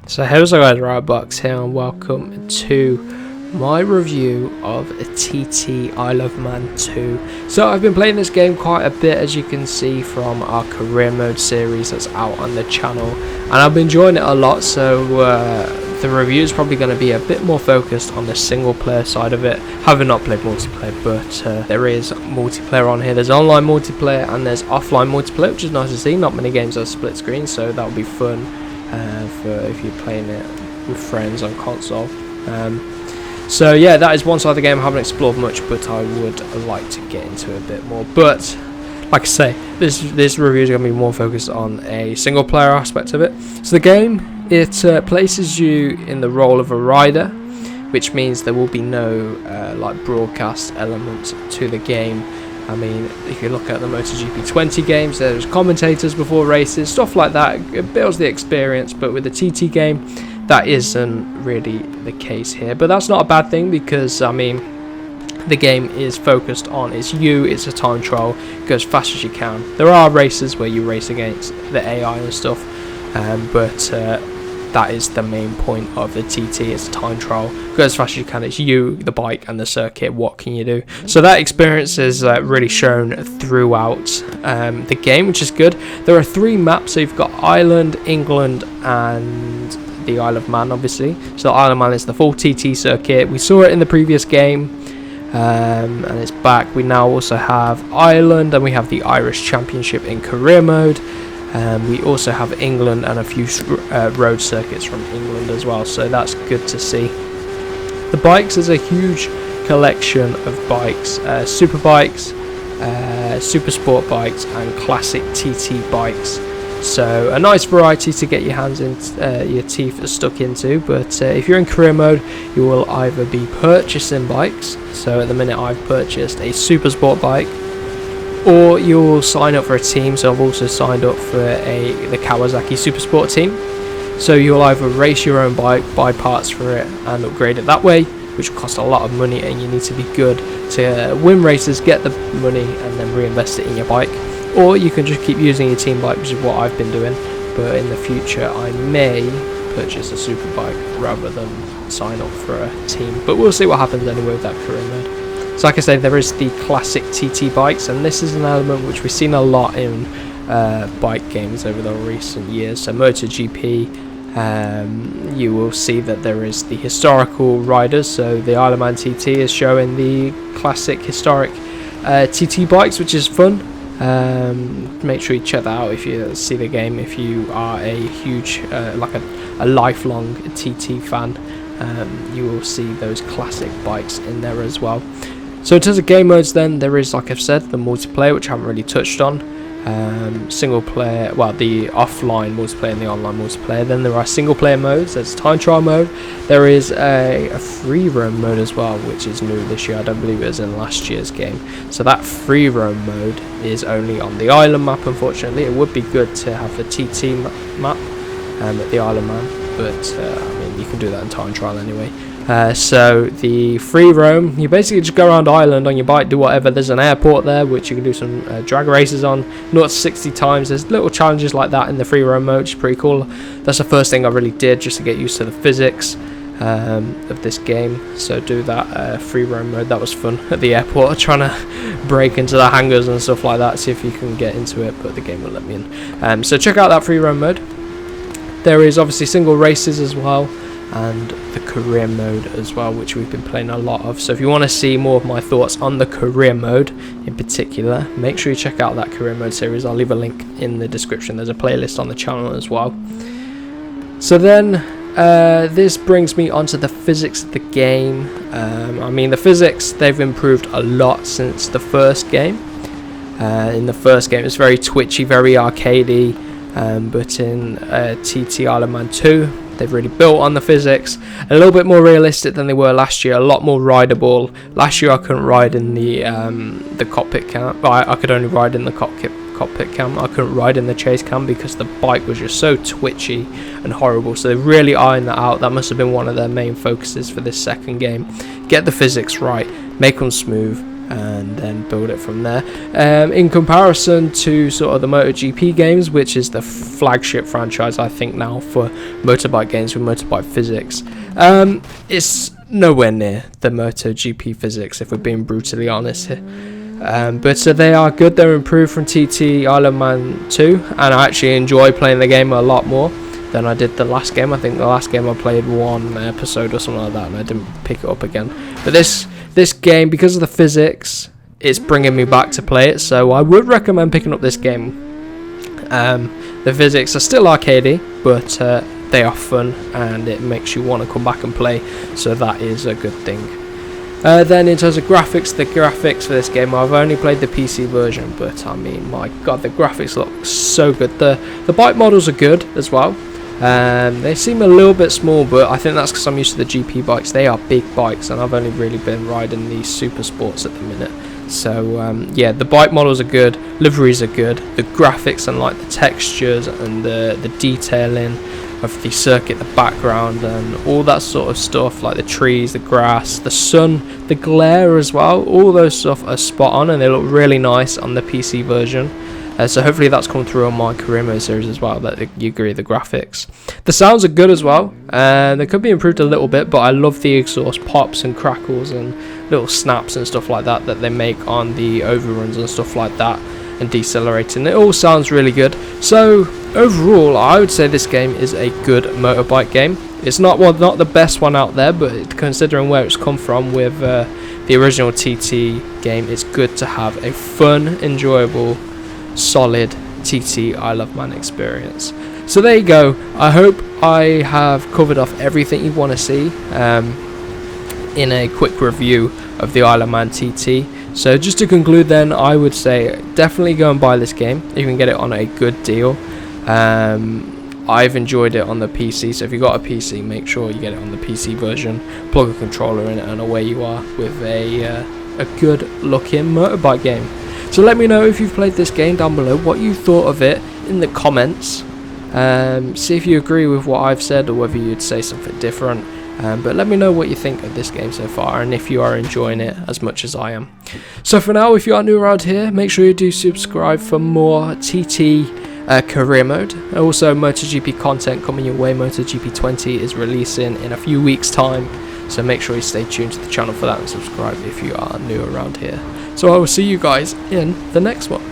So how's it guys, Box here and welcome to my review of a TT Isle of Man 2. So I've been playing this game quite a bit, as you can see from our career mode series that's out on the channel, and I've been enjoying it a lot. So the review is probably going to be a bit more focused on the single player side of it, having not played multiplayer, but there is multiplayer on here. There's online multiplayer and there's offline multiplayer, which is nice to see. Not many games are split screen, so that'll be fun for if you're playing it with friends on console. So yeah, that is one side of the game I haven't explored much, but I would like to get into a bit more. But like I say, this review is going to be more focused on a single player aspect of it. So the game, it places you in the role of a rider, which means there will be no like broadcast element to the game. I mean, if you look at the MotoGP 20 games, there's commentators before races, stuff like that. It builds the experience, but with the TT game, that isn't really the case here. But that's not a bad thing, because, I mean, the game is focused on it's a time trial, go as fast as you can. There are races where you race against the AI and stuff, but that is the main point of the TT. It's a time trial, go as fast as you can. It's you, the bike, and the circuit. What can you do? So that experience is really shown throughout the game, which is good. There are 3 maps, so you've got Ireland, England, and the Isle of Man, obviously. So the Isle of Man is the full TT circuit. We saw it in the previous game, and it's back. We now also have Ireland, and we have the Irish Championship in career mode. We also have England and a few road circuits from England as well, so that's good to see. The bikes is a huge collection of bikes, super bikes, super sport bikes, and classic TT bikes. So a nice variety to get your hands in, your teeth stuck into. But if you're in career mode, you will either be purchasing bikes. So at the minute, I've purchased a super sport bike, or you'll sign up for a team. So I've also signed up for the Kawasaki Super Sport team. So you'll either race your own bike, buy parts for it, and upgrade it that way, which will cost a lot of money, and you need to be good to win races, get the money, and then reinvest it in your bike. Or you can just keep using your team bike, which is what I've been doing. But in the future, I may purchase a super bike rather than sign up for a team. But we'll see what happens anyway with that career mode. So like I say, there is the classic TT bikes, and this is an element which we've seen a lot in bike games over the recent years. So MotoGP, you will see that there is the historical riders. So the Isle of Man TT is showing the classic historic TT bikes, which is fun. Make sure you check that out if you see the game. If you are a huge, like a lifelong TT fan, you will see those classic bikes in there as well. So in terms of game modes, then there is, like I've said, the multiplayer, which I haven't really touched on. Single player, well, the offline multiplayer and the online multiplayer. Then there are single player modes. There's time trial mode. There is a free roam mode as well, which is new this year. I don't believe it was in last year's game. So that free roam mode is only on the island map, unfortunately. It would be good to have the TT map at the Isle of Man, but I mean, you can do that in time trial anyway. So the free roam, you basically just go around Ireland on your bike, do whatever. There's an airport there which you can do some drag races on, not 60 times. There's little challenges like that in the free roam mode, which is pretty cool. That's the first thing I really did, just to get used to the physics of this game. So do that free roam mode. That was fun at the airport, trying to break into the hangars and stuff like that, see if you can get into it, but the game will let me in. So check out that free roam mode. There is obviously single races as well, and the career mode as well, which we've been playing a lot of. So if you want to see more of my thoughts on the career mode in particular, make sure you check out that career mode series. I'll leave a link in the description. There's a playlist on the channel as well. So then this brings me onto the physics of the game. I mean, the physics, they've improved a lot since the first game. In the first game, it's very twitchy, very arcadey, but in TT Isle of Man 2, they've really built on the physics, a little bit more realistic than they were last year, a lot more rideable. Last year I couldn't ride in the cockpit cam. I could only ride in the cockpit cam. I couldn't ride in the chase cam because the bike was just so twitchy and horrible. So they've really ironed that out. That must have been one of their main focuses for this second game. Get the physics right, make them smooth, and then build it from there. In comparison to sort of the MotoGP games, which is the flagship franchise I think now for motorbike games with motorbike physics, it's nowhere near the MotoGP physics, if we're being brutally honest here. But they are good. They're improved from TT Isle of Man 2, and I actually enjoy playing the game a lot more than I did the last game. I think the last game I played one episode or something like that, and I didn't pick it up again. But this game, because of the physics, it's bringing me back to play it, so I would recommend picking up this game. The physics are still arcadey, but they are fun, and it makes you want to come back and play, so that is a good thing. Then in terms of graphics, the graphics for this game, I've only played the PC version, but I mean, my god, the graphics look so good. The bike models are good as well. They seem a little bit small, but I think that's because I'm used to the GP bikes. They are big bikes, and I've only really been riding these super sports at the minute. So yeah, the bike models are good, liveries are good, the graphics and like the textures and the detailing of the circuit, the background and all that sort of stuff, like the trees, the grass, the sun, the glare as well, all those stuff are spot on, and they look really nice on the PC version. So hopefully that's come through on my career mode series as well, that you agree the graphics. The sounds are good as well, they could be improved a little bit, but I love the exhaust pops and crackles and little snaps and stuff like that they make on the overruns and stuff like that, and decelerating. It all sounds really good. So overall, I would say this game is a good motorbike game. It's not the best one out there, but considering where it's come from with the original TT game, it's good to have a fun, enjoyable, solid TT Isle of Man experience. So there you go. I hope I have covered off everything you want to see in a quick review of the Isle of Man TT. So just to conclude then, I would say definitely go and buy this game. You can get it on a good deal. I've enjoyed it on the PC, so if you've got a PC, make sure you get it on the PC version, plug a controller in it, and away you are with a good looking motorbike game. So let me know if you've played this game down below, what you thought of it in the comments. See if you agree with what I've said or whether you'd say something different. But let me know what you think of this game so far, and if you are enjoying it as much as I am. So for now, if you are new around here, make sure you do subscribe for more TT career mode. Also, MotoGP content coming your way. MotoGP 20 is releasing in a few weeks time, so make sure you stay tuned to the channel for that and subscribe if you are new around here. So I will see you guys in the next one.